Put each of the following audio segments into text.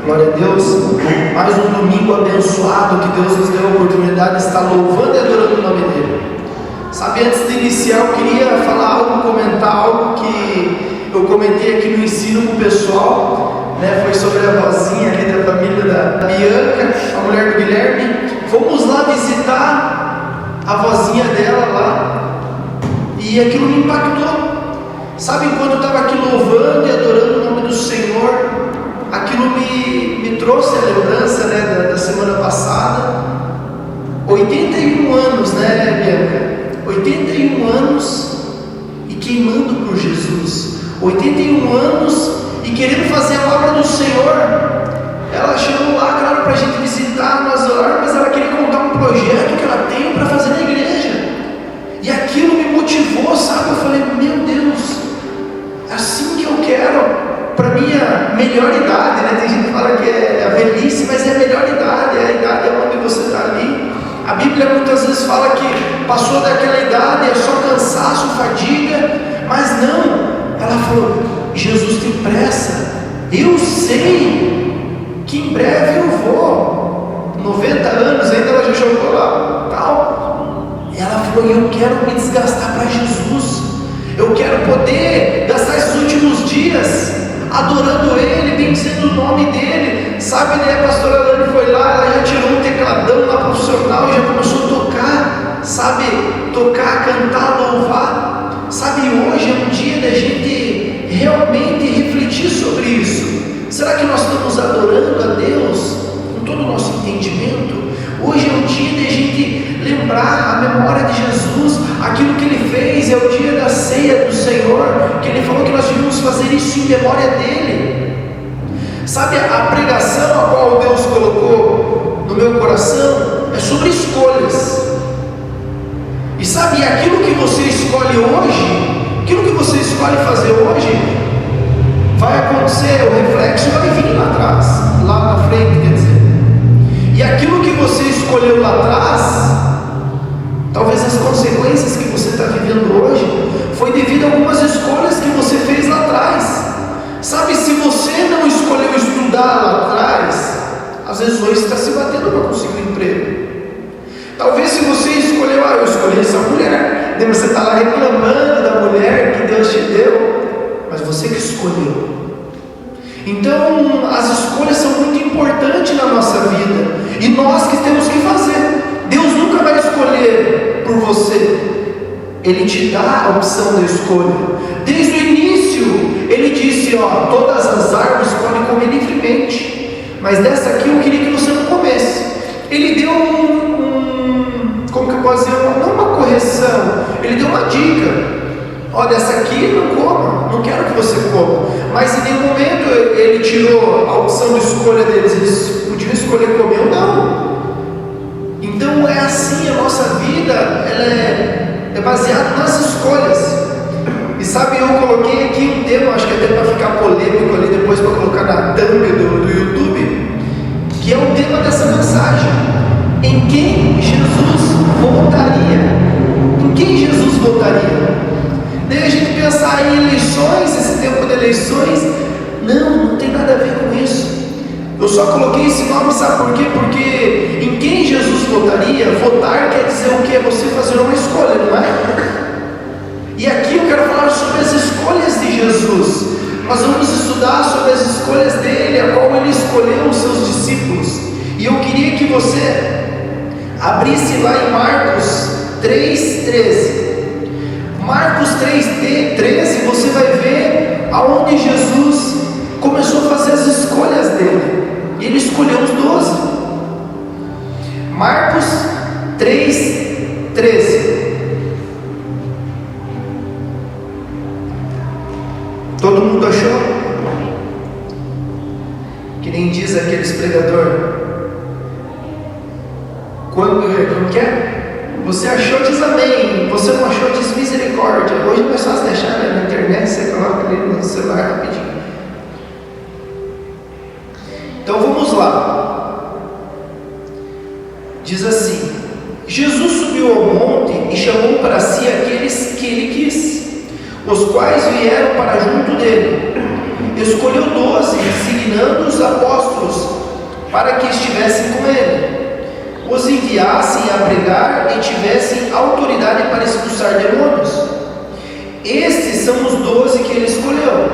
Glória a Deus. Mais um domingo abençoado que Deus nos deu a oportunidade de estar louvando e adorando o nome dele. Sabe, antes de iniciar eu queria falar algo, comentar algo que eu comentei aqui no ensino com o pessoal, né? Foi sobre a vozinha ali da família da Bianca, a mulher do Guilherme. Fomos lá visitar a vozinha dela lá e aquilo me impactou. Sabe, enquanto eu estava aqui louvando e adorando o nome do Senhor, aquilo me trouxe a lembrança, né, da semana passada. 81 anos, né, Bianca? 81 anos e queimando por Jesus. 81 anos e querendo fazer a obra do Senhor. Ela chegou lá, claro, para a gente visitar, nós orar, mas ela queria contar um projeto que ela tem para fazer na igreja. E aquilo me motivou, sabe? Eu falei, meu Deus, é assim que eu quero. Para minha melhor idade, né? Tem gente que fala que é a velhice, mas é a melhor idade, é a idade onde você está ali. A Bíblia muitas vezes fala que passou daquela idade, é só cansaço, fadiga, mas não. Ela falou, Jesus tem pressa, eu sei que em breve eu vou. 90 anos ainda ela já jogou lá, tal. E ela falou, eu quero me desgastar para Jesus, eu quero poder gastar esses últimos dias adorando Ele, bendizendo o nome dele. Sabe, né, a pastora Lani foi lá, ela já tirou um tecladão lá profissional e já começou a tocar, sabe, tocar, cantar, louvar. Sabe, hoje é um dia da gente realmente refletir sobre isso. Será que nós estamos adorando a Deus com todo o nosso entendimento? Hoje é o dia de a gente lembrar a memória de Jesus, aquilo que Ele fez. É o dia da ceia do Senhor, que Ele falou que nós devíamos fazer isso em memória dEle. Sabe, a pregação a qual Deus colocou no meu coração é sobre escolhas. E sabe, aquilo que você escolhe hoje, aquilo que você escolhe fazer hoje, vai acontecer, o reflexo vai vir lá atrás, lá na frente, quer dizer. E aquilo que você escolheu lá atrás, talvez as consequências que você está vivendo hoje, foi devido a algumas escolhas que você fez lá atrás. Sabe, se você não escolheu estudar lá atrás, às vezes hoje está se batendo para conseguir um emprego. Talvez se você escolheu, eu escolhi essa mulher, daí você está lá reclamando da mulher que Deus te deu, mas você que escolheu. Então, as escolhas são muito importantes na nossa vida, e nós que temos que fazer. Deus nunca vai escolher por você, Ele te dá a opção da escolha. Desde o início, Ele disse, todas as árvores podem comer livremente, mas dessa aqui eu queria que você não comesse. Ele deu como que eu posso dizer, não uma correção, Ele deu uma dica. Dessa aqui não coma, não quero que você coma. Mas em nenhum momento Ele tirou a opção de escolha deles. Eles podiam escolher comer ou não. Então é assim, a nossa vida, ela é baseada nas escolhas. E sabe, eu coloquei aqui um tema, acho que até para ficar polêmico ali depois, para colocar na thumb do YouTube, que é o tema dessa mensagem: em quem Jesus voltaria? Em quem Jesus voltaria? Daí a gente pensar em eleições, esse tempo de eleições, não tem nada a ver com isso. Eu só coloquei esse nome, sabe por quê? Porque em quem Jesus votaria, votar quer dizer o que? É você fazer uma escolha, não é? E aqui eu quero falar sobre as escolhas de Jesus. Nós vamos estudar sobre as escolhas dele, a qual ele escolheu os seus discípulos. E eu queria que você abrisse lá em Marcos 3,13. Marcos 3,13, você vai ver aonde Jesus começou a fazer as escolhas dele. Ele escolheu os 12. Marcos 3,13. Todo mundo achou? Que nem diz aqueles pregador. Como que é? Você achou, diz amém. Você não achou, diz misericórdia. Hoje é mais fácil deixar, né? Na internet, você coloca ali no celular rapidinho. Então vamos lá. Diz assim: Jesus subiu ao monte e chamou para si aqueles que ele quis, os quais vieram para junto dele. Escolheu 12, designando os apóstolos, para que estivessem com ele, os enviassem a pregar e tivessem autoridade para expulsar demônios. Estes são os 12 que ele escolheu: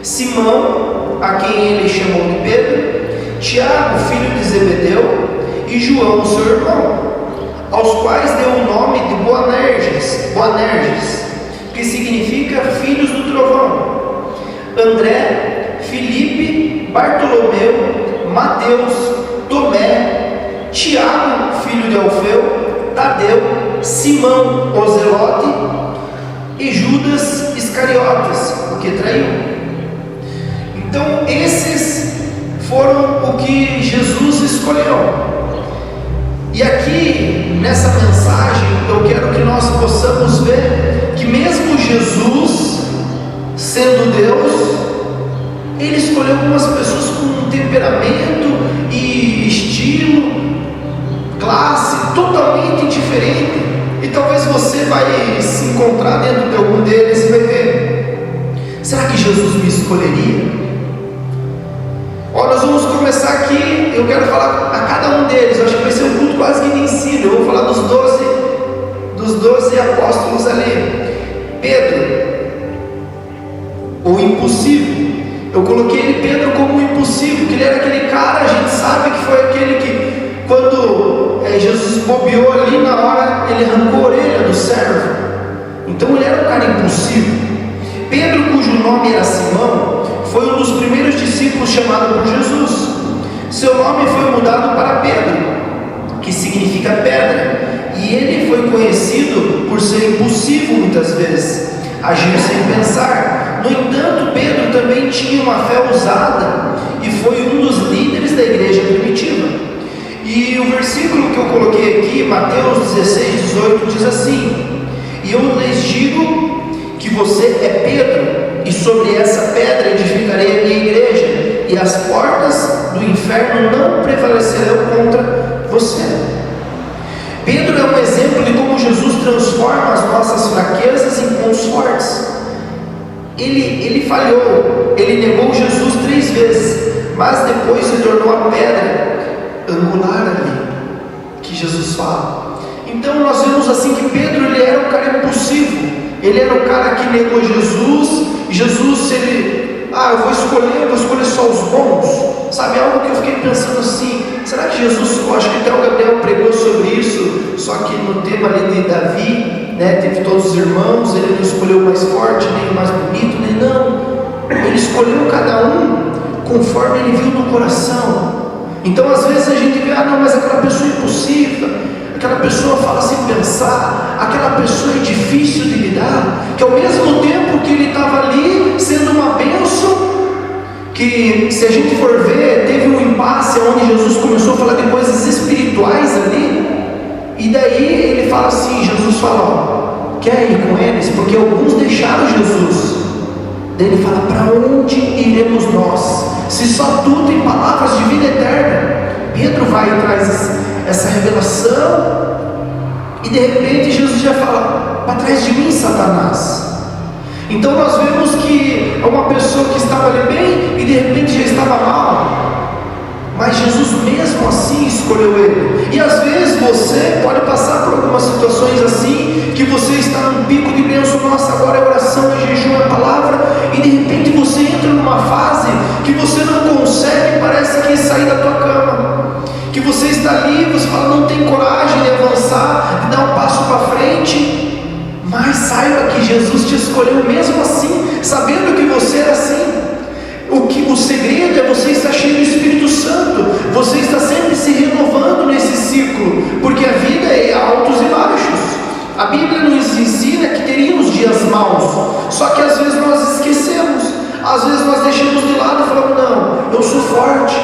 Simão, a quem ele chamou de Pedro, Tiago, filho de Zebedeu, e João, seu irmão, aos quais deu o nome de Boanerges, que significa filhos do trovão, André, Filipe, Bartolomeu, Mateus, Tomé, Tiago, filho de Alfeu, Tadeu, Simão, o Zelote, e Judas Iscariotes, o que traiu. Então esses foram o que Jesus escolheu. E aqui nessa mensagem eu quero que nós possamos ver que mesmo Jesus sendo Deus, ele escolheu algumas pessoas com um temperamento e estilo, classe totalmente diferente. E talvez você vai se encontrar dentro de algum deles e vai ver: será que Jesus me escolheria? Ó, nós vamos começar aqui. Eu quero falar a cada um deles. Eu acho que vai ser um culto quase que de ensino. Eu vou falar dos 12 apóstolos ali. Pedro, o impossível. Eu coloquei ele, Pedro, como o impossível, que ele era aquele cara, a gente sabe que foi aquele que, quando Jesus bobeou ali, na hora ele arrancou a orelha do servo. Então ele era um cara impossível. Pedro, cujo nome era Simão, foi um dos primeiros discípulos chamado por Jesus. Seu nome foi mudado para Pedro, que significa pedra, e ele foi conhecido por ser impulsivo muitas vezes, agir sem pensar. No entanto, Pedro também tinha uma fé ousada e foi um dos líderes da igreja primitiva. E o versículo que eu coloquei aqui, Mateus 16:18, diz assim: e eu lhes digo que você é Pedro, e sobre essa pedra edificarei a minha igreja, e as portas do inferno não prevalecerão contra você. Pedro é um exemplo de como Jesus transforma as nossas fraquezas em pontos fortes. Ele falhou, ele negou Jesus 3 vezes, mas depois se tornou a pedra angular ali, que Jesus fala. Então nós vemos assim que Pedro, ele era um cara impulsivo, ele era o cara que negou Jesus. Jesus, eu vou escolher só os bons, sabe, algo que eu fiquei pensando assim, será que Jesus, eu acho que até o Gabriel pregou sobre isso, só que no tema ali de Davi, né, teve todos os irmãos, ele não escolheu o mais forte, nem o mais bonito, nem não, ele escolheu cada um conforme ele viu no coração. Então às vezes a gente vê, não, mas aquela pessoa é impossível, aquela pessoa fala sem pensar, aquela pessoa é difícil de lidar, que ao mesmo tempo que ele estava ali sendo uma bênção, que se a gente for ver, teve um impasse onde Jesus começou a falar de coisas espirituais ali, e daí ele fala assim, Jesus fala, quer ir com eles? Porque alguns deixaram Jesus. Daí ele fala, para onde iremos nós, se só tu tem palavras de vida eterna? Pedro vai e traz essa revelação, e de repente Jesus já fala, para trás de mim, Satanás. Então nós vemos que é uma pessoa que estava ali bem, e de repente já estava mal, mas Jesus mesmo assim escolheu ele. E às vezes você pode passar por algumas situações assim, que você está num pico de bênção, nossa, agora é oração, é jejum, é palavra, e de repente você entra numa fase que você não consegue, parece que sair da tua cama, que você está ali, você fala, não tem coragem de avançar, de dar um passo para frente. Mas saiba que Jesus te escolheu mesmo assim, sabendo que você era assim. O segredo é você estar cheio do Espírito Santo, você está sempre se renovando nesse ciclo, porque a vida é altos e baixos. A Bíblia nos ensina que teríamos dias maus, só que às vezes nós esquecemos, às vezes nós deixamos de lado e falamos, não, eu sou forte.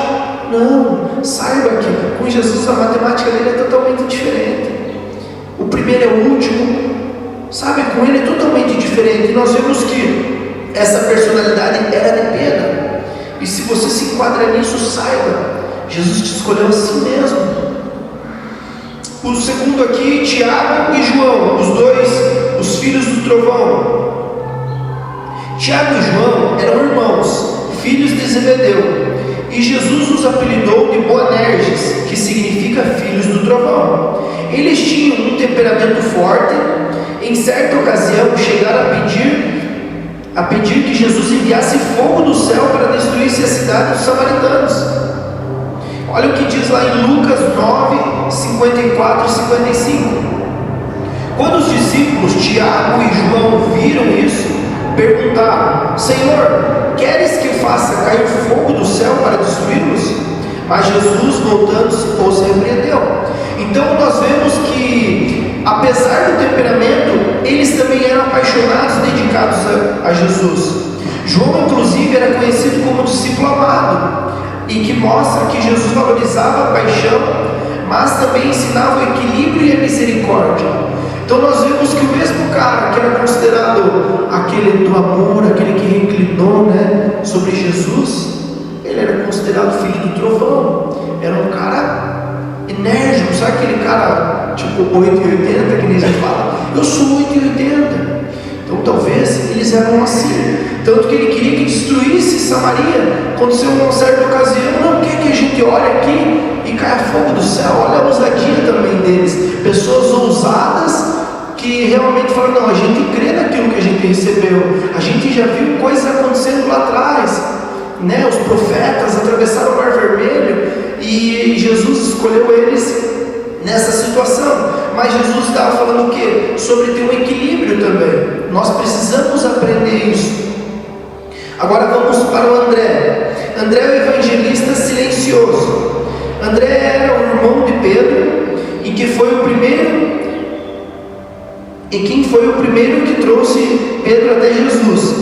Não, saiba que com Jesus a matemática dele é totalmente diferente. O primeiro é o último, sabe, com ele é totalmente diferente. E nós vemos que essa personalidade era de Pedro, e se você se enquadra nisso, saiba, Jesus te escolheu assim mesmo. O segundo aqui, Tiago e João, os dois, os filhos do trovão. Tiago e João eram irmãos, filhos de Zebedeu, e Jesus os os apelidou de Boanerges, que significa filhos do trovão. Eles tinham um temperamento forte. Em certa ocasião chegaram a pedir que Jesus enviasse fogo do céu para destruir a cidade dos samaritanos. Olha o que diz lá em Lucas 9, 54 e 55. Quando os discípulos Tiago e João viram isso, perguntaram: Senhor, queres que faça cair fogo do céu para destruí-los? Mas Jesus, voltando-se, os repreendeu. Então nós vemos que, apesar do temperamento, eles também eram apaixonados, dedicados a Jesus. João, inclusive, era conhecido como discípulo amado, e que mostra que Jesus valorizava a paixão, mas também ensinava o equilíbrio e a misericórdia. Então nós vemos que o mesmo cara que era considerado aquele do amor, aquele que reclinou, sobre Jesus, ele era considerado filho do trovão. Era um cara enérgico, sabe aquele cara tipo 880 que nem se fala? Eu sou 880. Então talvez eles eram assim. Tanto que ele queria que destruísse Samaria. Aconteceu uma certa ocasião: não quer que a gente olhe aqui e caia fogo do céu. Olha a ousadia também deles. Pessoas ousadas que realmente falam: não, a gente crê naquilo que a gente recebeu. A gente já viu coisas acontecendo lá atrás, os profetas atravessaram o Mar Vermelho e Jesus escolheu eles nessa situação. Mas Jesus estava falando o quê? Sobre ter um equilíbrio também. Nós precisamos aprender isso. Agora vamos para o André. André é o evangelista silencioso. André era o irmão de Pedro e quem foi o primeiro que trouxe Pedro até Jesus.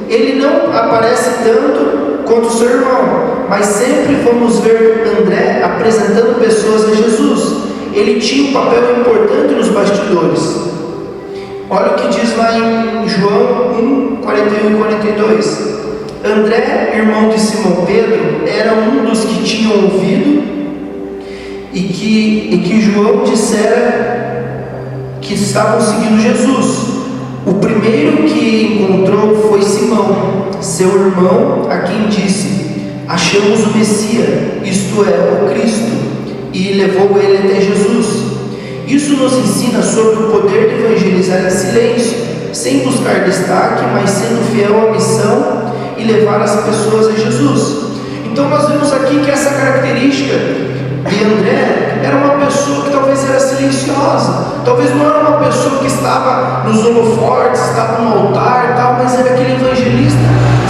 Ele não aparece tanto quanto seu irmão, mas sempre vamos ver André apresentando pessoas a Jesus. Ele tinha um papel importante nos bastidores. Olha o que diz lá em João 1, 41 e 42. André, irmão de Simão Pedro, era um dos que tinham ouvido e que João dissera que estavam seguindo Jesus. O primeiro que encontrou foi Simão, seu irmão, a quem disse: achamos o Messias, isto é, o Cristo, e levou ele até Jesus. Isso nos ensina sobre o poder de evangelizar em silêncio, sem buscar destaque, mas sendo fiel à missão e levar as pessoas a Jesus. Então nós vemos aqui que essa característica de André era uma pessoa que talvez era silenciosa, talvez não era uma pessoa que estava nos holofortes, estava no altar e tal, mas era aquele evangelista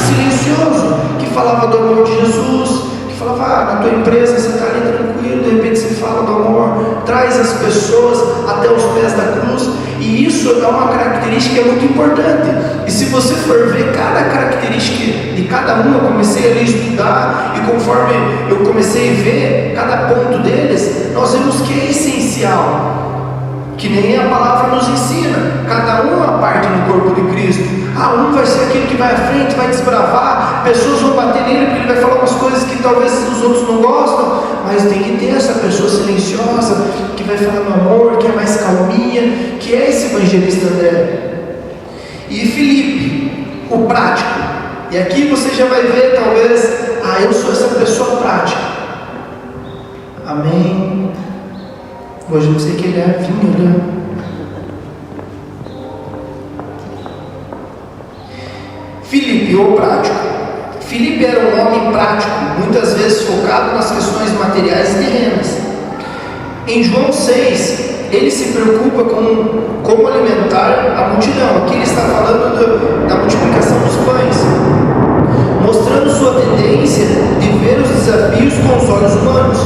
silencioso, que falava do amor de Jesus, que falava: na tua empresa você está ali tranquilo, de repente você fala do amor, traz as pessoas até os pés da cruz. E isso é uma característica muito importante. E se você for ver cada característica de cada um, eu comecei a estudar, e conforme eu comecei a ver cada ponto deles, nós vemos que é essencial, que nem a palavra nos ensina. Cada um é uma parte no corpo de Cristo. Um vai ser aquele que vai à frente, vai desbravar, pessoas vão bater nele porque ele vai falar umas coisas que talvez os outros não gostam, mas tem que ter essa pessoa silenciosa, que vai falar no amor, que é mais calminha, que é esse evangelista André. E Filipe, o prático. E aqui você já vai ver, talvez: eu sou essa pessoa prática. Amém. Hoje eu sei que ele é vinho, Filipe, o prático. Filipe era um homem prático, muitas vezes focado nas questões materiais e terrenas. Em João 6, ele se preocupa com como alimentar a multidão. Aqui ele está falando da multiplicação dos pães, mostrando sua tendência de ver os desafios com os olhos humanos.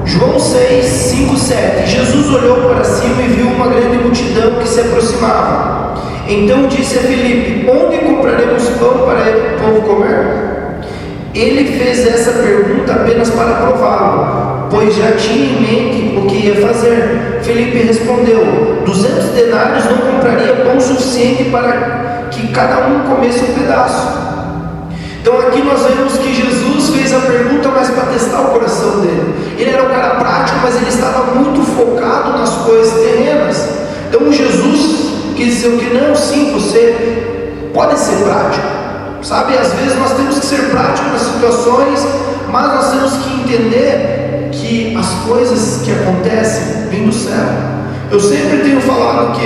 João 6, 5, 7. Jesus olhou para cima e viu uma grande multidão que se aproximava. Então disse a Filipe: onde compraremos pão para o povo comer? Ele fez essa pergunta apenas para prová-lo, pois já tinha em mente o que ia fazer. Filipe respondeu: 200 denários não compraria pão suficiente para que cada um comesse um pedaço. Então aqui nós vemos que Jesus fez a pergunta mais para testar o coração dele. Ele era um cara prático, mas ele estava muito focado nas coisas terrenas. Então Jesus quis dizer o que? Não, sim, você pode ser prático, sabe? Às vezes nós temos que ser práticos nas situações, mas que acontecem vêm do céu. Eu sempre tenho falado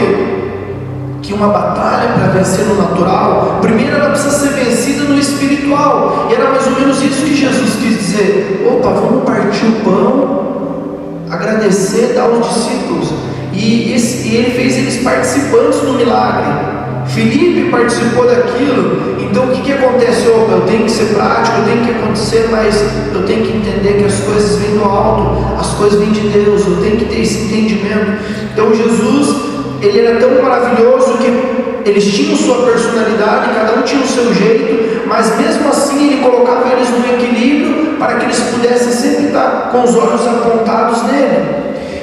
que uma batalha para vencer no natural, primeiro ela precisa ser vencida no espiritual. E era mais ou menos isso que Jesus quis dizer. Opa, vamos partir o pão, agradecer, dar aos discípulos. E ele fez eles participantes do milagre. Filipe participou daquilo. Então o que acontece? Opa, eu tenho que ser prático, eu tenho que acontecer, mas eu tenho que entender que as coisas vêm do alto, as coisas vêm de Deus, eu tenho que ter esse entendimento. Então Jesus, ele era tão maravilhoso que eles tinham sua personalidade, cada um tinha o seu jeito, mas mesmo assim ele colocava eles no equilíbrio para que eles pudessem sempre estar com os olhos apontados nele.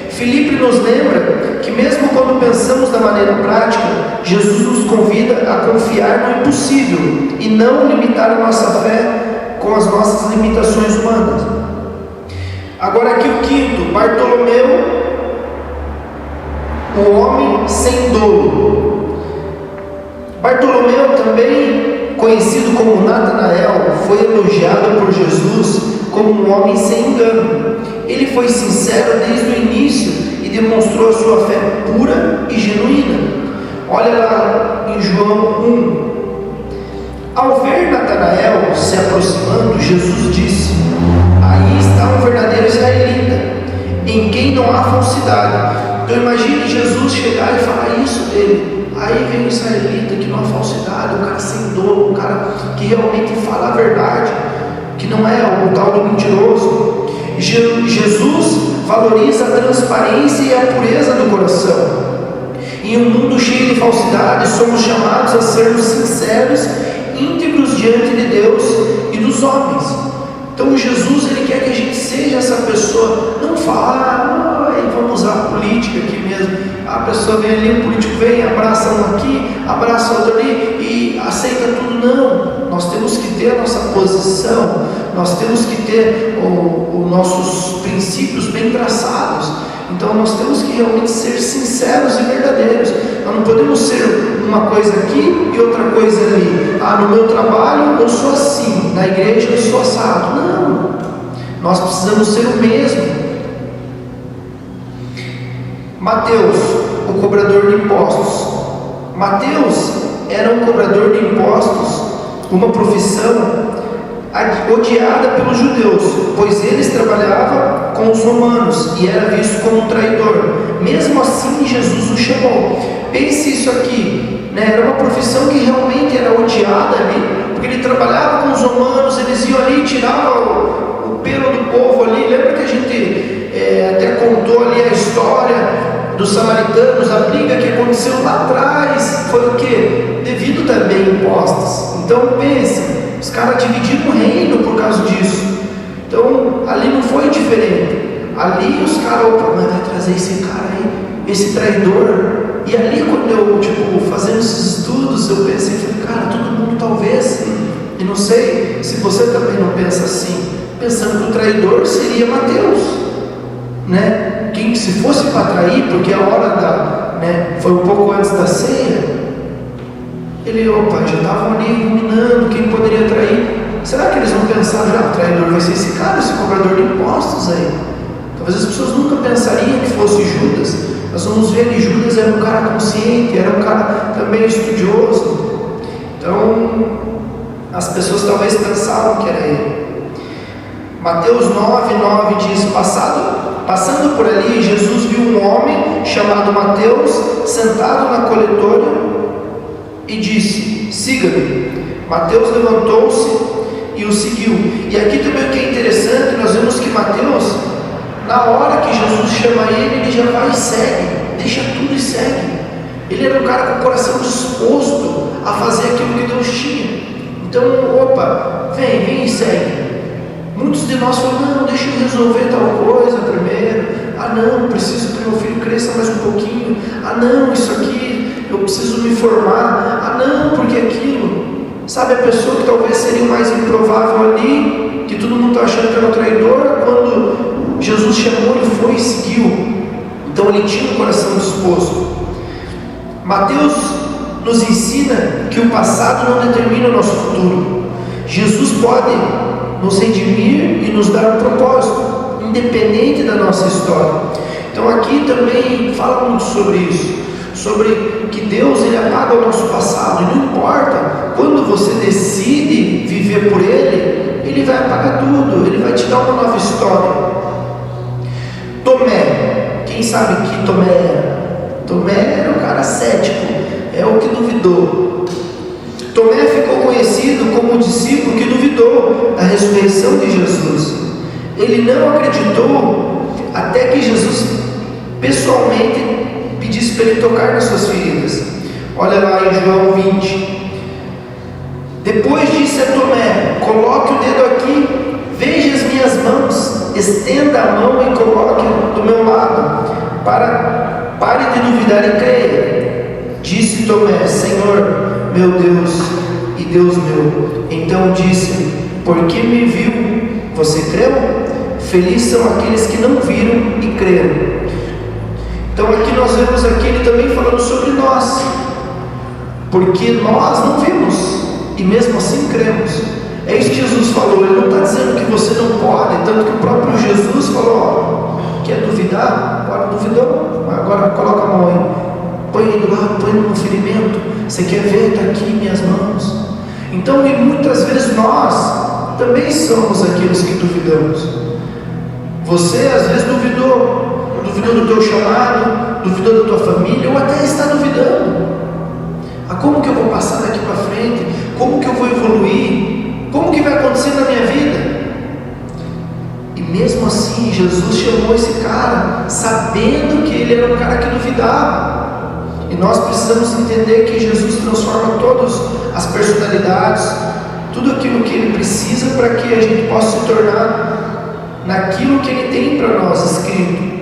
Filipe nos lembra que mesmo quando pensamos da maneira prática, Jesus nos convida a confiar no impossível e não limitar a nossa fé com as nossas limitações humanas. Agora aqui o quinto, Bartolomeu, o homem sem dolo. Bartolomeu, também conhecido como Natanael, foi elogiado por Jesus como um homem sem engano. Ele foi sincero desde o início e demonstrou a sua fé pura e genuína. Olha lá em João 1. Ao ver Natanael se aproximando, Jesus disse: aí está um verdadeiro israelita, em quem não há falsidade. Então imagine Jesus chegar e falar isso dele. Aí vem um israelita que não há falsidade, um cara sem dolo, um cara que realmente fala a verdade, que não é o tal do mentiroso. Jesus valoriza a transparência e a pureza do coração. Em um mundo cheio de falsidade, somos chamados a sermos sinceros, íntegros diante de Deus e dos homens. Então Jesus, ele quer que a gente seja essa pessoa. Não falar, vamos usar a política aqui mesmo. A pessoa vem ali, o político vem, abraça um aqui, abraça outro ali e aceita tudo. Não, nós temos que ter a nossa posição, nós temos que ter os nossos princípios bem traçados. Então nós temos que realmente ser sinceros e verdadeiros. Nós não podemos ser uma coisa aqui e outra coisa ali. No meu trabalho eu sou assim, na igreja eu sou assado. Não, nós precisamos ser o mesmo. Mateus, o cobrador de impostos. Mateus era um cobrador de impostos, uma profissão odiada pelos judeus, pois eles trabalhavam com os romanos e era visto como um traidor. Mesmo assim, Jesus o chamou. Pense isso aqui, né? Era uma profissão que realmente era odiada ali, porque ele trabalhava com os romanos, eles iam ali e tiravam o pelo do povo ali. Lembra que a gente até contou ali a história dos samaritanos, a briga que aconteceu lá atrás, foi o que? Devido também a impostos. Então pense, os caras dividiram o reino por causa disso. Então ali não foi diferente. Ali os caras, opa, mas vai trazer esse cara aí, esse traidor. E ali quando eu fazendo esses estudos, eu pensei, cara, todo mundo talvez, e não sei se você também não pensa assim, pensando que o traidor seria Mateus, né? Quem se fosse para trair, porque a hora foi um pouco antes da ceia, ele, já estavam ali ruminando quem poderia trair. Será que eles vão pensar, já, o traidor vai ser esse cara, esse cobrador de impostos aí? Talvez as pessoas nunca pensariam que fosse Judas. Nós vamos ver que Judas era um cara consciente, era um cara também estudioso. Então, as pessoas talvez pensavam que era ele. Mateus 9:9 diz: Passando por ali, Jesus viu um homem chamado Mateus sentado na coletora e disse: siga-me. Mateus levantou-se e o seguiu. E aqui também o que é interessante, nós vemos que Mateus, na hora que Jesus chama ele já vai e segue, deixa tudo e segue. Ele era um cara com o coração disposto a fazer aquilo que Deus tinha. Então, vem e segue. Muitos de nós falam: não, deixa eu resolver tal coisa primeiro. Não, preciso que meu filho cresça mais um pouquinho. Não, isso aqui, eu preciso me formar. Não, porque aquilo. Sabe, a pessoa que talvez seria o mais improvável ali, que todo mundo está achando que era um traidor, quando Jesus chamou, ele foi e seguiu. Então ele tinha um coração disposto. Mateus nos ensina que o passado não determina o nosso futuro. Jesus pode nos redimir e nos dar um propósito, independente da nossa história. Então aqui também fala muito sobre isso, sobre que Deus ele apaga o nosso passado, e não importa, quando você decide viver por Ele vai apagar tudo, Ele vai te dar uma nova história. Tomé, quem sabe que Tomé era? Tomé era o cara cético, é o que duvidou. Tomé ficou conhecido como o discípulo que duvidou da ressurreição de Jesus. Ele não acreditou até que Jesus pessoalmente pedisse para ele tocar nas suas feridas. Olha lá em João 20. Depois disse a Tomé: coloque o dedo aqui, veja as minhas mãos, estenda a mão e coloque do meu lado, pare de duvidar e creia. Disse Tomé: Senhor, meu Deus e Deus meu. Então disse: porque me viu, você creu? Felizes são aqueles que não viram e creram. Então aqui nós vemos ele também falando sobre nós, porque nós não vimos e mesmo assim cremos. É isso que Jesus falou. Ele não está dizendo que você não pode, tanto que o próprio Jesus falou: quer duvidar? Agora duvidou, agora coloca a mão aí, põe ele lá, põe no ferimento. Você quer ver? Está aqui minhas mãos. Então, e muitas vezes nós também somos aqueles que duvidamos. Você às vezes duvidou do teu chamado, duvidou da tua família, ou até está duvidando. Como que eu vou passar daqui para frente? Como que eu vou evoluir? Como que vai acontecer na minha vida? E mesmo assim, Jesus chamou esse cara, sabendo que ele era um cara que duvidava. E nós precisamos entender que Jesus transforma todas as personalidades, tudo aquilo que ele precisa para que a gente possa se tornar naquilo que ele tem para nós escrito.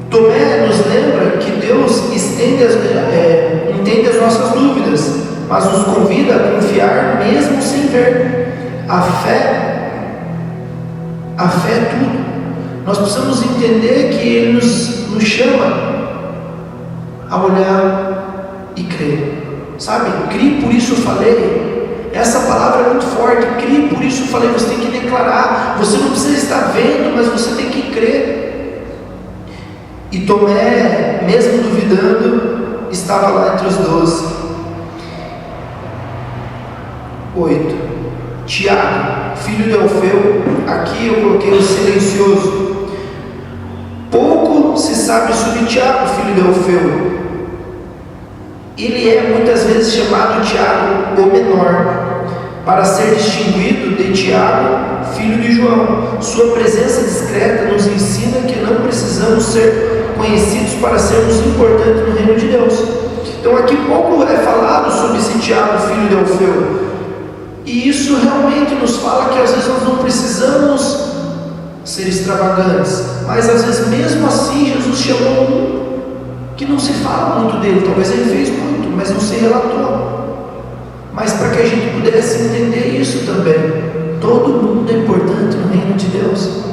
Tomé nos lembra que Deus entende as nossas dúvidas, mas nos convida a confiar mesmo sem ver. A fé é tudo. Nós precisamos entender que Ele nos chama a olhar e crer. Sabe? Crie, por isso falei. Essa palavra é muito forte. Crie, por isso falei. Você tem que declarar. Você não precisa estar vendo, mas você tem que crer. E Tomé, mesmo duvidando, estava lá entre os 12. 8. Tiago, filho de Alfeu, aqui eu coloquei o silencioso. Pouco se sabe sobre Tiago, filho de Alfeu. Ele é muitas vezes chamado Tiago, o menor, para ser distinguido de Tiago, filho de João. Sua presença discreta nos ensina que não precisamos ser conhecidos para sermos importantes no reino de Deus. Então aqui pouco é falado sobre esse Tiago, filho de Alfeu, e isso realmente nos fala que às vezes nós não precisamos ser extravagantes, mas às vezes mesmo assim Jesus chamou um que não se fala muito dele. Talvez ele fez muito, mas não se relatou. Mas para que a gente pudesse entender isso também, todo mundo é importante no reino de Deus,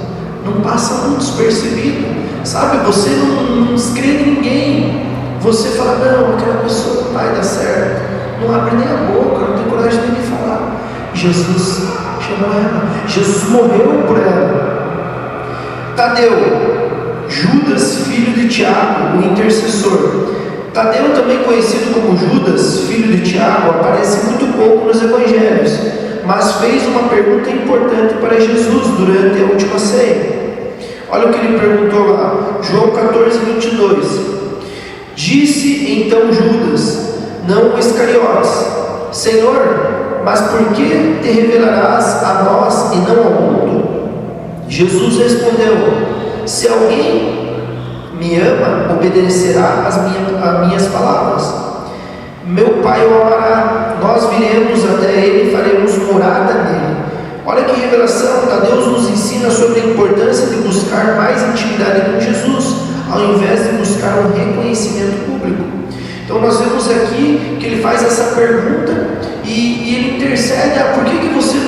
não passa muito despercebido. Sabe, você não escreve ninguém. Você fala: não, aquela pessoa não vai dar certo. Não abre nem a boca, não tem coragem nem de falar. Jesus chamou ela. Jesus morreu por ela. Tadeu, Judas, filho de Tiago, o intercessor. Tadeu, também conhecido como Judas, filho de Tiago, aparece muito pouco nos evangelhos, mas fez uma pergunta importante para Jesus durante a última ceia. Olha o que ele perguntou lá, João 14, 22. Disse então Judas, não o Iscariotes: Senhor, mas por que te revelarás a nós e não ao mundo? Jesus respondeu: se alguém me ama, obedecerá às minhas palavras. Meu Pai o amará, nós viremos até ele e faremos morada nele. Olha que revelação. Deus nos ensina sobre a importância de buscar mais intimidade com Jesus, ao invés de buscar um reconhecimento público. Então nós vemos aqui que ele faz essa pergunta e ele intercede: por que você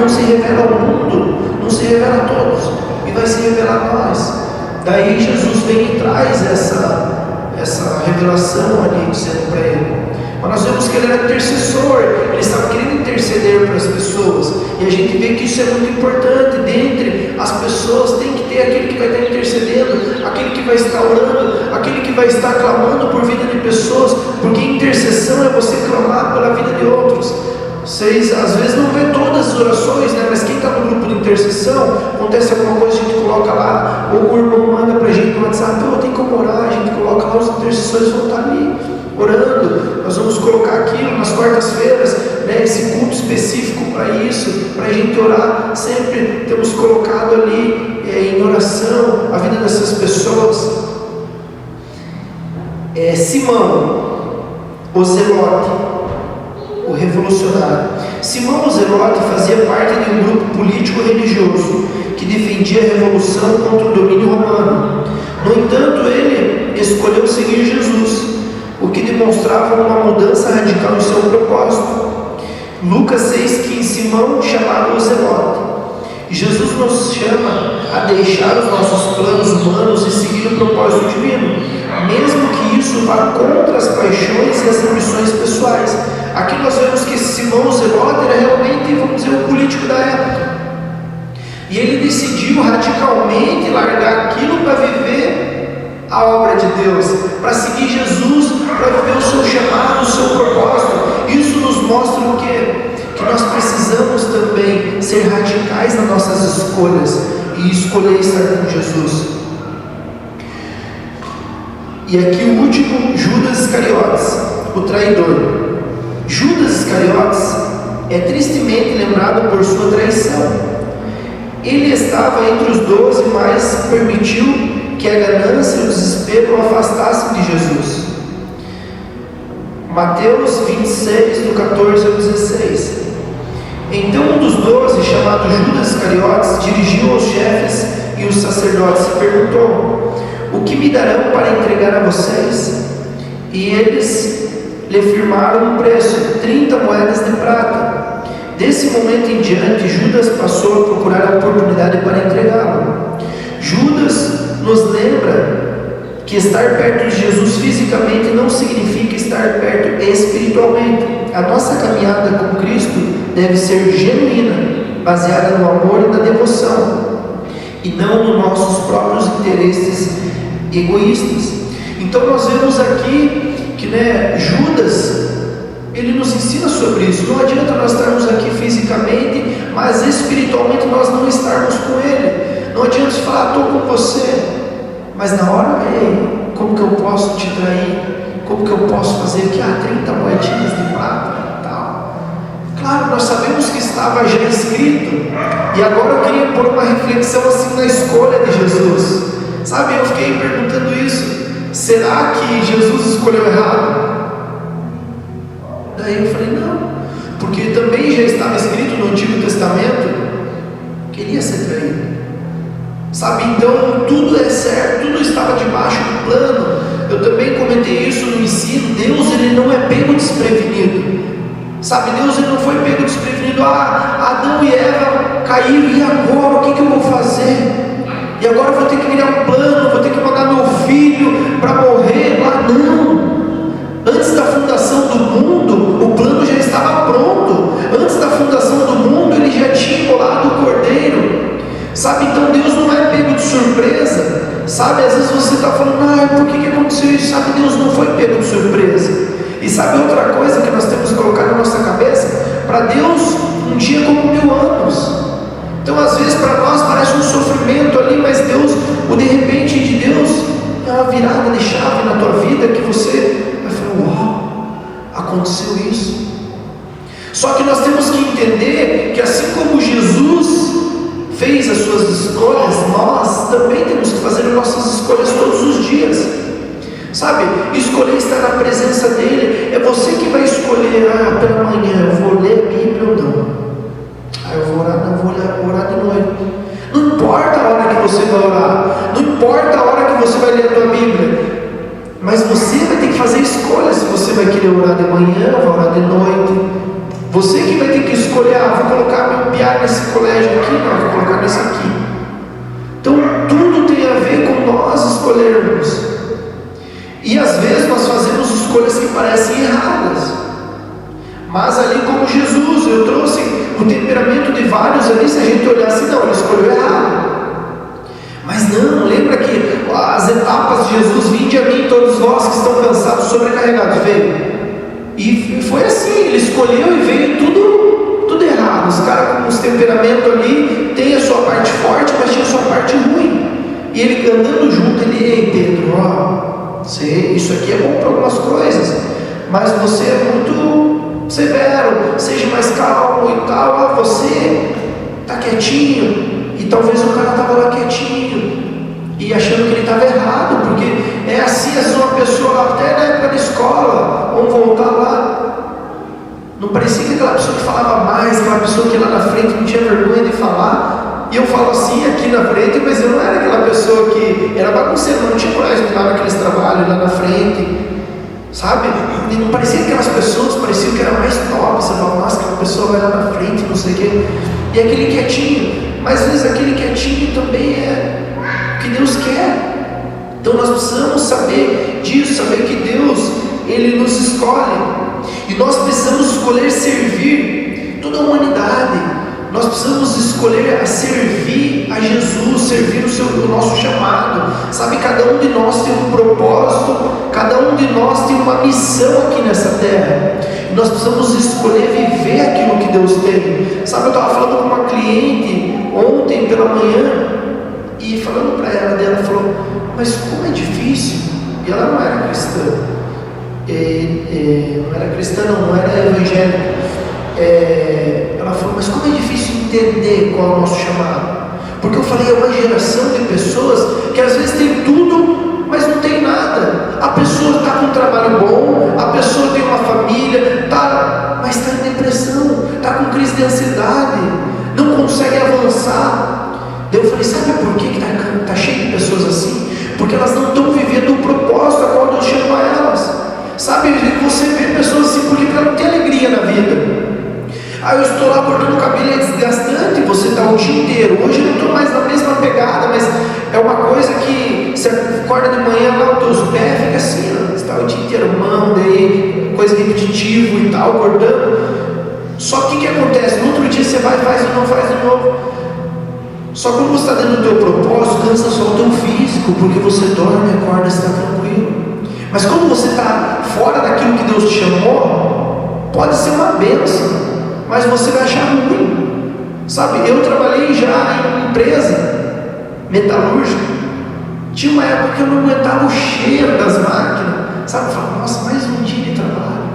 não se revela ao mundo, não se revela a todos, e vai se revelar a nós? Daí Jesus vem e traz essa revelação ali, dizendo para ele. Mas nós vemos que ele era intercessor, ele estava querendo interceder para as pessoas, e a gente vê que isso é muito importante. Dentre as pessoas tem intercedendo, aquele que vai estar orando, aquele que vai estar clamando por vida de pessoas, porque intercessão é você clamar pela vida de outros. Vocês às vezes não vê todas as orações, né? Mas quem está no grupo de intercessão, acontece alguma coisa, a gente coloca lá, ou o irmão manda para a gente no WhatsApp, tem como orar, a gente coloca lá, os intercessores vão estar ali orando. Nós vamos colocar aquilo nas quartas-feiras, né? Esse culto específico para isso, para a gente orar. Sempre temos colocado ali em oração a vida dessas pessoas. Simão, o Zelote, o revolucionário. Simão o Zelote fazia parte de um grupo político-religioso que defendia a revolução contra o domínio romano. No entanto, ele escolheu seguir Jesus, o que demonstrava uma mudança radical em seu propósito. Lucas 6,15, Simão, chamado o Zelote. Jesus nos chama a deixar os nossos planos humanos e seguir o propósito divino, mesmo que isso vá contra as paixões e as ambições pessoais. Aqui nós vemos que Simão Zelote era realmente, vamos dizer, o político da época. E ele decidiu radicalmente largar aquilo para viver a obra de Deus, para seguir Jesus, para viver o seu chamado, o seu propósito. Isso nos mostra o quê? Que nós precisamos também ser radicais nas nossas escolhas e escolher estar com Jesus. E aqui o último, Judas Iscariotes, o traidor. Judas Iscariotes é tristemente lembrado por sua traição. Ele estava entre os 12, mas permitiu que a ganância e o desespero o afastassem de Jesus. Mateus 26, do 14 ao 16. Então um dos 12, chamado Judas Iscariotes, dirigiu aos chefes e os sacerdotes e perguntou: o que me darão para entregar a vocês? E eles lhe firmaram um preço, 30 moedas de prata. Desse momento em diante, Judas passou a procurar a oportunidade para entregá-lo. Judas nos lembra que estar perto de Jesus fisicamente não significa estar perto espiritualmente. A nossa caminhada com Cristo deve ser genuína, baseada no amor e na devoção, e não nos nossos próprios interesses egoístas. Então nós vemos aqui que, Judas, ele nos ensina sobre isso. Não adianta nós estarmos aqui fisicamente, mas espiritualmente nós não estarmos com ele. Não adianta falar, estou com você, mas na hora, como que eu posso te trair? Como que eu posso fazer aqui? 30 moedinhas de prata e tal. Claro, nós sabemos que estava já escrito, e agora eu queria pôr uma reflexão assim na escolha de Jesus. Sabe, eu fiquei perguntando isso. Será que Jesus escolheu errado? Daí eu falei, não, porque também já estava escrito no Antigo Testamento que ele ia ser traído. Sabe, então tudo é certo, tudo estava debaixo do plano. Eu também comentei isso no ensino. Deus, ele não é pego desprevenido. Sabe, Deus, ele não foi pego desprevenido. Adão e Eva caíram, e agora? O que eu vou fazer? E agora eu vou ter que criar um plano, vou ter que mandar meu filho para morrer lá. Não. Antes da fundação do mundo, o plano já estava pronto. Antes da fundação do mundo, ele já tinha imolado o cordeiro. Sabe, então Deus não é pego de surpresa. Sabe, às vezes você está falando, por que aconteceu isso? Sabe, Deus não foi pego de surpresa. E sabe outra coisa que nós temos que colocar na nossa cabeça? Para Deus, um dia como 1000 anos. Então às vezes para nós parece um sofrimento ali, mas Deus, o de repente de Deus, é uma virada de chave na tua vida, que você vai falar, uau, aconteceu isso. Só que nós temos que entender que assim como Jesus fez as suas escolhas, nós também temos que fazer as nossas escolhas todos os dias. Sabe, escolher estar na presença dele, é você que vai escolher, pela manhã eu vou ler a Bíblia ou não. Eu vou orar, não, vou orar de noite. Não importa a hora que você vai orar, não importa a hora que você vai ler a tua Bíblia, mas você vai ter que fazer escolha se você vai querer orar de manhã ou vai orar de noite. Você que vai ter que escolher, vou colocar meu piar nesse colégio aqui, não, vou colocar nesse aqui. Então tudo tem a ver com nós escolhermos. E às vezes nós fazemos escolhas que parecem erradas, mas ali como Jesus, eu trouxe o temperamento de vários ali, se a gente olhar assim, não, ele escolheu errado. Mas não, lembra que sobrecarregados, veio. E foi assim, ele escolheu e veio tudo errado. Os caras com os temperamentos ali, tem a sua parte forte, mas tinha a sua parte ruim. E ele andando junto, ele, ei Pedro, ó, isso aqui é bom para algumas coisas, mas você é muito severo, seja mais calmo e tal, ó, você está quietinho. E talvez o cara estava lá quietinho e achando que ele estava errado, porque é assim, às vezes uma pessoa até na época da escola, vamos voltar lá, não parecia que aquela pessoa que falava mais, aquela pessoa que lá na frente não tinha vergonha de falar, e eu falo assim aqui na frente, mas eu não era aquela pessoa que era bagunceiro, não tinha coragem de lá naqueles trabalhos lá na frente, sabe? E não parecia aquelas pessoas, parecia que era mais top, você fala, nossa, aquela pessoa vai lá na frente, não sei o quê, e aquele quietinho, mas às vezes aquele quietinho também é o que Deus quer. Então nós precisamos saber disso, saber que Deus, Ele nos escolhe, e nós precisamos escolher servir toda a humanidade. Nós precisamos escolher a servir a Jesus, servir o nosso chamado. Sabe, cada um de nós tem um propósito, cada um de nós tem uma missão aqui nessa terra. E nós precisamos escolher viver aquilo que Deus tem. Sabe, eu estava falando com uma cliente ontem pela manhã, e falando para ela falou, mas como é difícil. E ela não era cristã, não era evangélica. Ela falou, mas como é difícil entender qual é o nosso chamado. Porque eu falei, é uma geração de pessoas que às vezes tem tudo, mas não tem nada. A pessoa está com um trabalho bom, a pessoa tem uma família, mas está em depressão, está com crise de ansiedade, não consegue avançar. Daí eu falei, sabe por que está cheio de pessoas assim? Porque elas não estão vivendo o propósito a qual Deus chamou elas. Sabe, você vê pessoas assim, porque ela não tem alegria na vida. Eu estou lá cortando o cabelo, é desgastante, você está o dia inteiro. Hoje eu não estou mais na mesma pegada, mas é uma coisa que você acorda de manhã lá, os teus pés ficam assim, você está o dia inteiro, mão, daí, coisa repetitiva e tal, cortando. Só que o que acontece? No outro dia você vai, faz e não faz de novo. Só que quando você está dentro do teu propósito, cansa só o teu físico, porque você dorme, acorda, está tranquilo. Mas quando você está fora daquilo que Deus te chamou, pode ser uma bênção, mas você vai achar ruim. Sabe, eu trabalhei já em empresa metalúrgica, tinha uma época que eu não aguentava o cheiro das máquinas, sabe, eu falava, nossa, mais um dia de trabalho,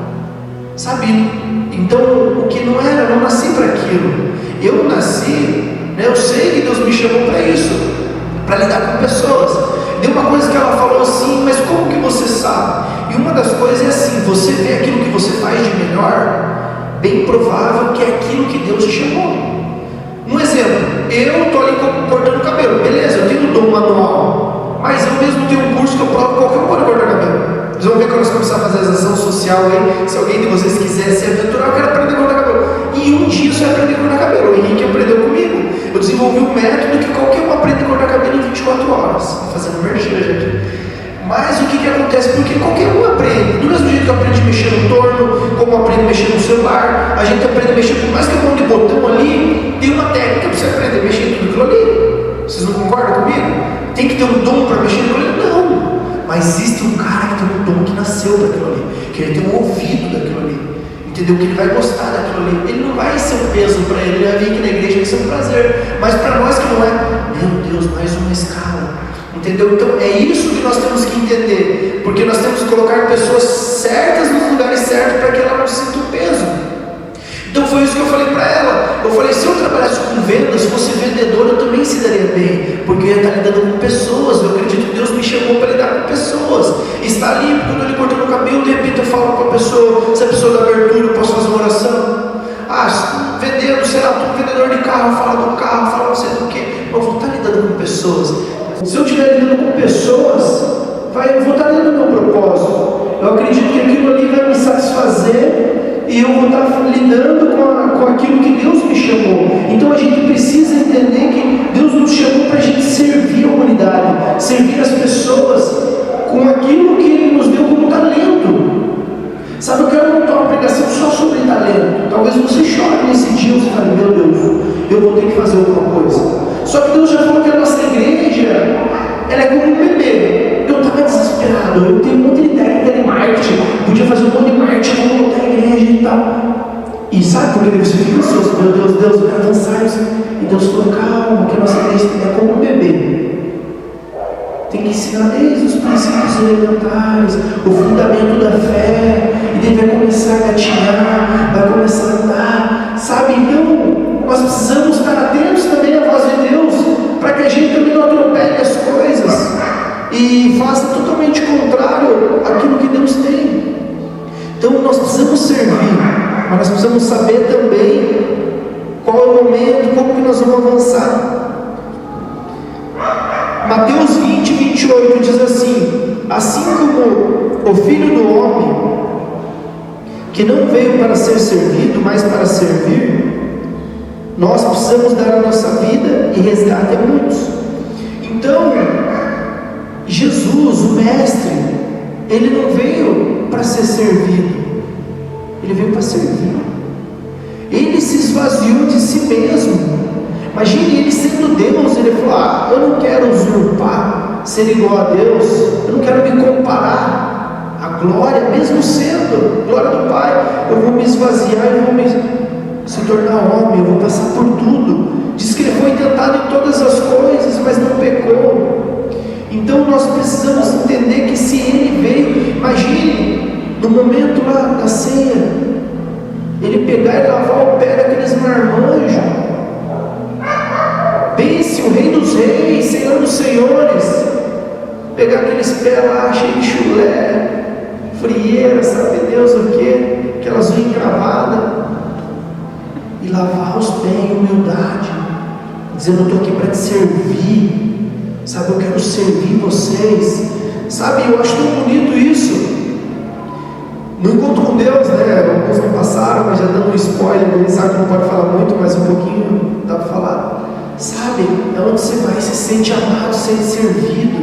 sabe, então o que não era, eu não nasci para aquilo, eu nasci, eu sei que Deus me chamou para isso, para lidar com pessoas. Tem uma coisa que ela falou assim, mas como que você sabe? E uma das coisas é assim, você vê aquilo que você faz de melhor, bem provável que é aquilo que Deus te chamou. Um exemplo, eu estou ali cortando cabelo, beleza, eu tenho um dom manual, mas eu mesmo tenho um curso que eu provo qualquer um pode cortar cabelo. Vocês vão ver quando nós começarmos a fazer as ação social aí, se alguém de vocês quiser se aventurar, eu quero aprender a cortar cabelo. E um dia você vai aprender a cortar cabelo. O Henrique aprendeu comigo. Eu desenvolvi um método que qualquer um aprende a cortar cabelo em 24 horas. Fazendo merchan, gente. Mas o que acontece? Porque qualquer um aprende. Do mesmo jeito que eu aprendi a mexer no torno, como eu aprendo a mexer no celular, a gente aprende a mexer, por mais que eu ponha de botão ali, tem uma técnica para você aprender a mexer em tudo aquilo ali. Vocês não concordam comigo? Tem que ter um dom para mexer naquilo ali? Não. Mas existe um cara que tem um dom que nasceu daquilo ali, que ele tem um ouvido daquilo ali, entendeu? Que ele vai gostar daquilo ali. Ele não vai ser um peso para ele, ele vai vir aqui na igreja, vai ser um prazer. Mas para nós que não é, meu Deus, mais uma escala, entendeu? Então é isso que nós temos que entender, porque nós temos que colocar pessoas certas nos lugares certos para que ela não sinta o peso. Então foi isso que eu falei para ela. Eu falei, se eu trabalhasse com vendas, se fosse vendedor, eu também se daria bem, porque eu ia estar lidando com pessoas. Eu acredito que Deus me chamou para lidar com pessoas. Está ali, quando eu estou lhe cortando o cabelo, de repente eu falo com a pessoa, se a pessoa da abertura, eu posso fazer uma oração. Vendendo, sei lá, estou vendedor de carro, fala do carro, fala não sei do que. Eu vou estar lidando com pessoas. Se eu estiver lidando com pessoas, eu vou estar dentro do meu propósito. Eu acredito que aquilo ali vai me satisfazer e eu vou estar lidando com aquilo que Deus me chamou. Então a gente precisa entender que Deus nos chamou para a gente servir a humanidade, servir as pessoas com aquilo que Ele nos deu como talento. Sabe, eu quero montar uma pregação só sobre talento. Talvez você chore nesse dia e você fale, meu Deus, eu vou ter que fazer alguma coisa. Só que Deus já falou que a nossa igreja, ela é como um bebê. Eu estava desesperado, eu tenho muita técnica de marketing, E sabe por que você fica ansioso? Meu Deus, Deus vai avançar isso. E Deus falou, calma, que a nossa igreja é como um bebê. Tem que ensinar desde os princípios elementares, o fundamento da fé, e daí vai começar a gatinhar, vai começar a andar, sabe? Então, nós precisamos estar atentos também à voz de Deus, para que a gente também não atropele as coisas e faça totalmente contrário àquilo que Deus tem. Então, nós precisamos servir, mas nós precisamos saber também qual é o momento, como que nós vamos avançar. Mateus 20, 28 diz assim: assim como o Filho do Homem, que não veio para ser servido, mas para servir, nós precisamos dar a nossa vida e resgate a muitos. Então, Jesus, o Mestre, Ele não veio para ser servido, Ele veio para servir. Ele se esvaziou de si mesmo. Imagine ele sendo Deus, ele falou: eu não quero usurpar, ser igual a Deus, eu não quero me comparar à glória, mesmo sendo glória do Pai, eu vou me esvaziar, eu vou se tornar homem, eu vou passar por tudo. Diz que ele foi tentado em todas as coisas, mas não pecou. Então nós precisamos entender que se ele veio, imagine, no momento lá da ceia, ele pegar e lavar o pé daqueles marmanjos. Pense, o Rei dos Reis, Senhor dos Senhores, pegar aqueles pés lá cheios de chulé, frieira, sabe Deus o que, aquelas unhas encravadas, e lavar os pés em humildade, dizendo: eu estou aqui para te servir, sabe, eu quero servir vocês, sabe, eu acho tão bonito isso. No encontro com Deus, né, alguns não passaram, mas já dando um spoiler, ele sabe que não pode falar muito, mas um pouquinho dá para falar. Sabe, é onde você vai, se sente amado, se sente servido,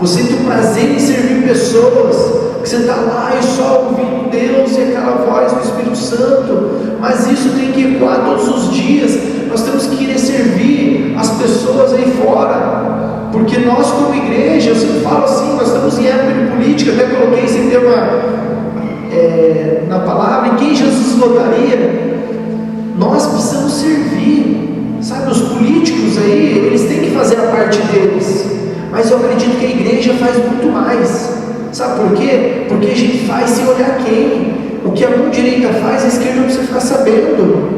você tem o prazer em servir pessoas, que você está lá e só ouvindo Deus e aquela voz do Espírito Santo, mas isso tem que ecoar todos os dias. Nós temos que querer servir as pessoas aí fora, porque nós como igreja, eu sempre falo assim, nós estamos em época de política, até coloquei esse tema na palavra, em quem Jesus votaria. Nós precisamos servir. Sabe, os políticos aí, eles têm que fazer a parte deles, mas eu acredito que a igreja faz muito mais. Sabe por quê? Porque a gente faz sem olhar quem. O que a mão direita faz, a esquerda não precisa ficar sabendo.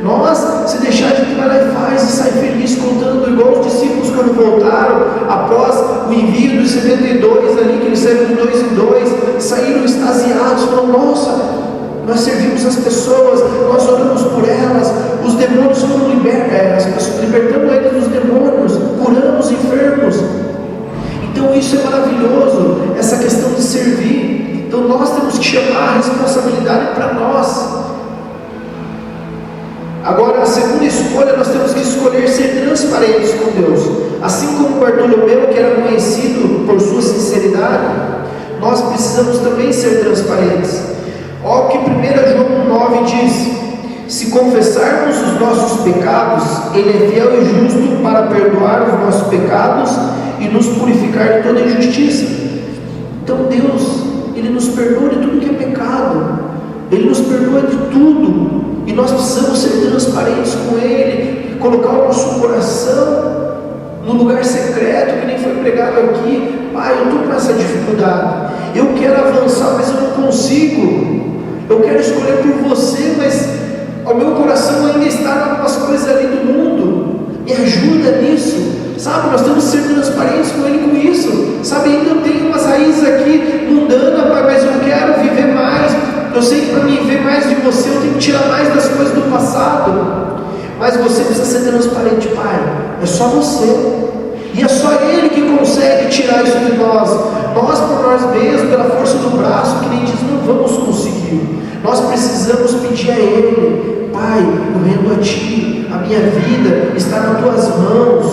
Nós, se deixar, a gente vai lá e faz, e sai feliz contando, igual os discípulos quando voltaram, após o envio dos 72 ali, que eles saíram de 2 em 2, saíram extasiados, falaram: nossa, nós servimos as pessoas, nós oramos por elas, os demônios foram libertando eles dos demônios, curamos os enfermos. Então isso é maravilhoso, essa questão de servir. Então nós temos que chamar a responsabilidade para nós. Agora, a segunda escolha, nós temos que escolher ser transparentes com Deus. Assim como Bartolomeu, que era conhecido por sua sinceridade, nós precisamos também ser transparentes. Olha o que 1 João 9 diz: se confessarmos os nossos pecados, Ele é fiel e justo para perdoar os nossos pecados e nos purificar de toda injustiça. Então Deus, Ele nos perdoa de tudo que é pecado, Ele nos perdoa de tudo, e nós precisamos ser transparentes com Ele, colocar o nosso coração no lugar secreto, que nem foi pregado aqui. Pai, eu estou com essa dificuldade, eu quero avançar, mas eu não consigo. Eu quero escolher por você, mas o meu coração ainda está em algumas coisas ali do mundo. Me ajuda nisso, sabe? Nós temos que ser transparentes com Ele com isso, sabe? Ainda eu tenho umas raízes aqui mundanas, Pai, mas eu quero viver mais. Eu sei que para mim ver mais de você, eu tenho que tirar mais das coisas do passado. Mas você precisa ser transparente, Pai. É só você. E é só Ele que consegue tirar isso de nós. Nós por nós mesmos, pela força do braço, que nem diz, não vamos conseguir. Nós precisamos pedir a Ele: Pai, eu rendo a Ti, a minha vida está nas Tuas mãos.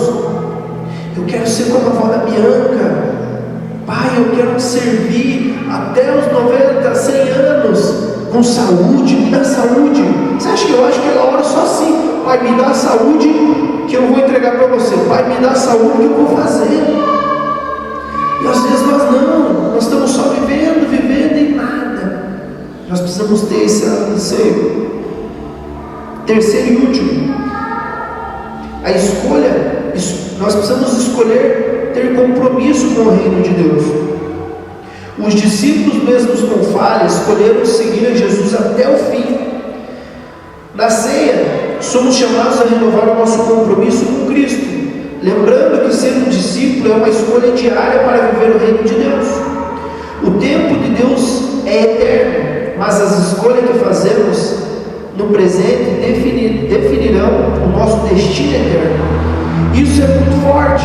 Eu quero ser como a avó da Bianca. Pai, eu quero te servir até os 90, 100 anos, com saúde, me dá saúde. Você acha que eu acho que ela ora só assim: Pai, me dá saúde que eu vou entregar para você. Pai, me dá saúde que eu vou fazer. E às vezes nós estamos só vivendo e nada. Nós precisamos ter esse anseio. Terceiro e último, a escolha, nós precisamos escolher ter compromisso com o reino de Deus. Os discípulos, mesmos com falha, escolheram seguir a Jesus até o fim. Na ceia, somos chamados a renovar o nosso compromisso com Cristo, lembrando que ser um discípulo é uma escolha diária para viver o reino de Deus. O tempo de Deus é eterno, mas as escolhas que fazemos no presente definirão o nosso destino eterno. Isso é muito forte,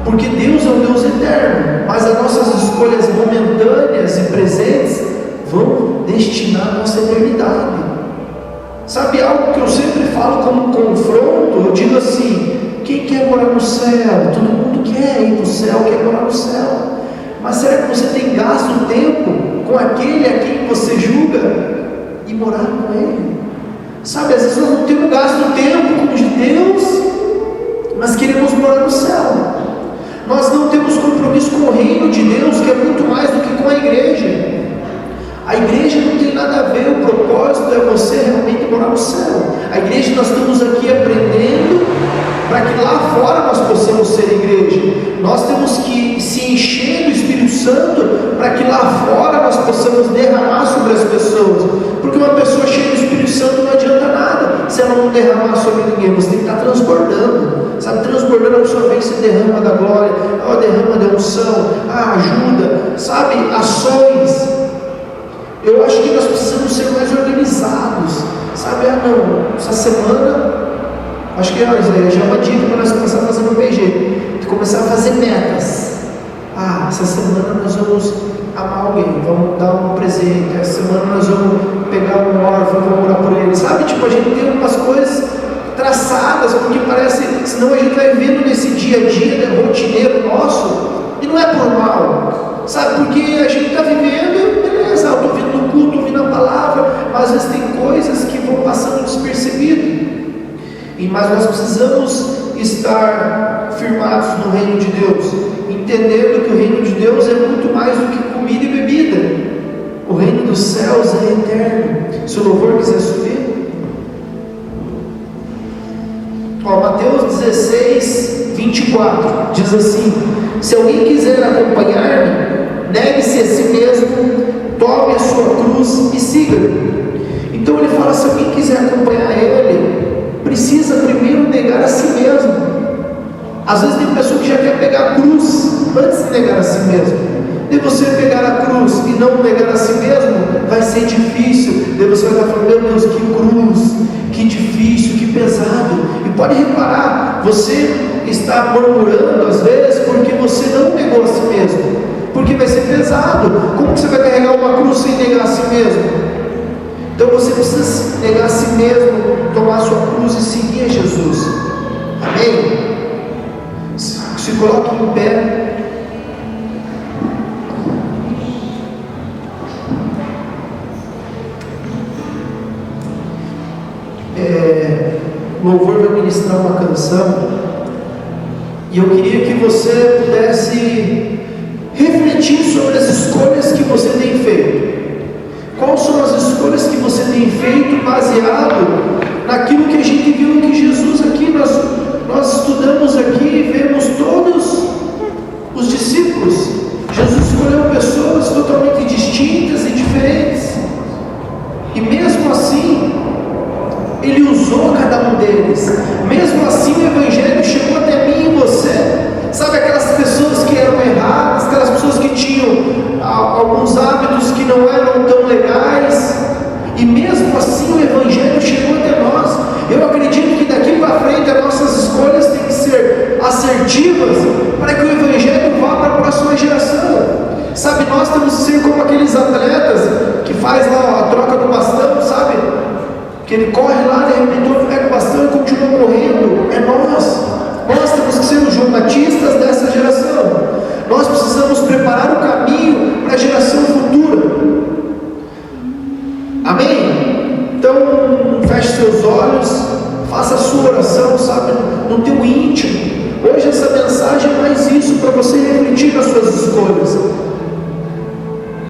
porque Deus é um Deus eterno, mas as nossas escolhas momentâneas e presentes vão destinar a nossa eternidade. Sabe algo que eu sempre falo como confronto? Eu digo assim: quem quer morar no céu? Todo mundo quer ir para o céu, quer morar no céu. Mas será que você tem gasto tempo com aquele a quem você julga e morar com ele? Sabe, às vezes nós não temos gasto tempo com Deus, mas queremos morar no céu. Nós não temos compromisso com o reino de Deus, que é muito mais do que com a igreja. A igreja não tem nada a ver, o propósito é você realmente morar no céu. A igreja, nós estamos aqui aprendendo para que lá fora nós possamos ser igreja. Nós temos que se encher do Espírito Santo para que lá fora nós possamos derramar sobre as pessoas. Porque uma pessoa cheia do Espírito Santo não adianta nada se ela não derramar sobre ninguém. Você tem que estar transbordando, sabe? Transbordando, a pessoa vem, se derrama da glória, derrama da unção, ajuda, sabe? Ações. Eu acho que nós precisamos ser mais organizados, sabe? Não, essa semana, acho que já é uma dica para nós começar a fazer no PG, de começar a fazer metas. Essa semana nós vamos amar alguém, vamos dar um presente, essa semana nós vamos pegar um órfão, vamos orar por ele, sabe? Tipo, a gente tem algumas coisas traçadas, porque parece, senão a gente vai vendo nesse dia a dia, né, rotineiro nosso, e não é por mal, sabe? Porque a gente está vivendo, beleza, eu estou vindo no culto, ouvindo a palavra, mas às vezes tem coisas que vão passando despercebido, mas nós precisamos estar firmados no reino de Deus, entendendo que o reino de Deus é muito mais do que comida e bebida. O reino dos céus é eterno. Se o louvor quiser subir, Mateus 16, 24 diz assim: se alguém quiser acompanhar-me, negue-se a si mesmo, tome a sua cruz e siga-me. Então ele fala: se alguém quiser acompanhar ele, precisa primeiro negar a si mesmo. Às vezes tem pessoa que já quer pegar a cruz antes de negar a si mesmo. E você pegar a cruz e não negar a si mesmo, vai ser difícil. Daí você vai estar falando: meu Deus, que cruz, que difícil, que pesado. E pode reparar, você está murmurando às vezes porque você não negou a si mesmo, porque vai ser pesado. Como que você vai carregar uma cruz sem negar a si mesmo? Então você precisa negar a si mesmo, tomar a sua cruz e seguir a Jesus. Amém? Se coloque em pé. O louvor vai ministrar uma canção, e eu queria que você pudesse refletir sobre as escolhas que você tem feito. Quais são as escolhas que você tem feito baseado naquilo que a gente viu que Jesus aqui, nós estudamos aqui e vemos todos os discípulos. Jesus escolheu pessoas totalmente distintas e diferentes, e mesmo assim Ele usou cada um deles. Mesmo assim o Evangelho chegou até mim e você. Sabe, aquelas pessoas que eram erradas, aquelas pessoas que tinham alguns hábitos que não eram tão legais, e mesmo assim o Evangelho chegou até nós. Eu acredito que daqui para frente as nossas escolhas têm que ser assertivas, para que o Evangelho vá para a próxima geração. Sabe, nós temos que ser como aqueles atletas que faz lá a troca do bastão, sabe? Que ele corre lá, de repente pega o bastão e continua correndo. É nós temos que ser os jornalistas dessa geração. Nós precisamos preparar o caminho